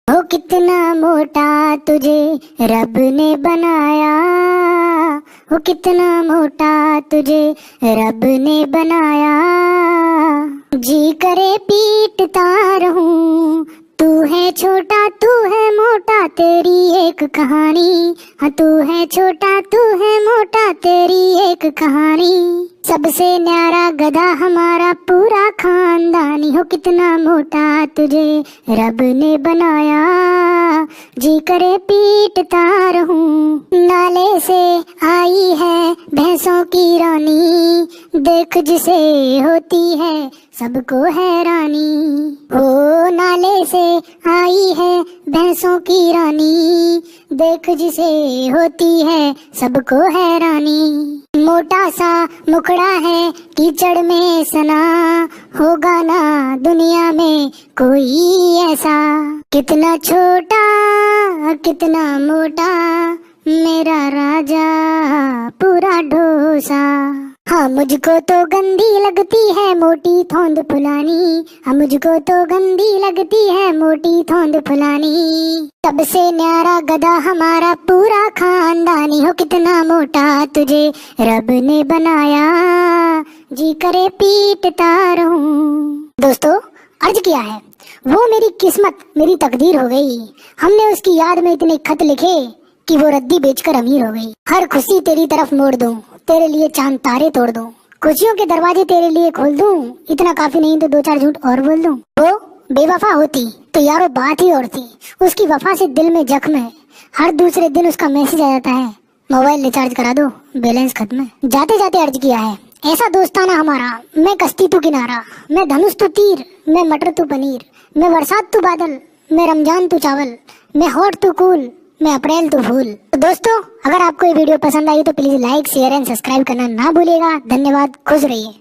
हो कितना मोटा तुझे रब ने बनाया, हो कितना मोटा तुझे रब ने बनाया। जी करे पीटता रहूं, तू है छोटा तू है मोटा तेरी एक कहानी। हाँ तू है छोटा तू है मोटा तेरी एक कहानी। सबसे न्यारा गधा हमारा पूरा खानदानी। हो कितना मोटा तुझे रब ने बनाया, जी करे पीटता रहूं। नाले से आई है भैंसों की रानी, देख जिसे होती है सबको हैरानी। हो नाले से आई है भैंसों की रानी, देख जिसे होती है सबको हैरानी। मोटा सा मुखड़ा है कीचड़ में सना, होगा ना दुनिया में कोई ऐसा। कितना छोटा कितना मोटा मेरा राजा पूरा ढोसा। हाँ मुझको तो गंदी लगती है मोटी थोंद फुलानी, हाँ मुझको तो गंदी लगती है मोटी थोंद फुलानी। सबसे न्यारा गधा हमारा पूरा खानदानी। हो कितना मोटा तुझे रब ने बनाया, जी करे पीटता रहूं। दोस्तों अर्ज किया है, वो मेरी किस्मत मेरी तकदीर हो गई। हमने उसकी याद में इतने खत लिखे कि वो रद्दी बेचकर अमीर हो गई। हर खुशी तेरी तरफ मोड़ दूं, तेरे लिए चांद तारे तोड़ दूं, खुशियों के दरवाजे तेरे लिए खोल दूं। इतना काफी नहीं तो दो चार झूठ और बोल दूं। वो बेवफा होती तो यारो बात ही और थी, उसकी वफा से दिल में जख्म है। हर दूसरे दिन उसका मैसेज आ जाता है, मोबाइल रिचार्ज करा दो बैलेंस खत्म है। जाते जाते अर्ज किया है, ऐसा दोस्ताना हमारा, मैं कश्ती तू किनारा, मैं धनुष तू तीर, मैं मटर तू पनीर, मैं बरसात तू बादल, मैं रमजान तू चावल, मैं हॉट तू कूल, मैं अप्रैल तो फूल। तो दोस्तों अगर आपको ये वीडियो पसंद आई तो please like share and subscribe करना ना भूलिएगा। धन्यवाद, खुश रहिए।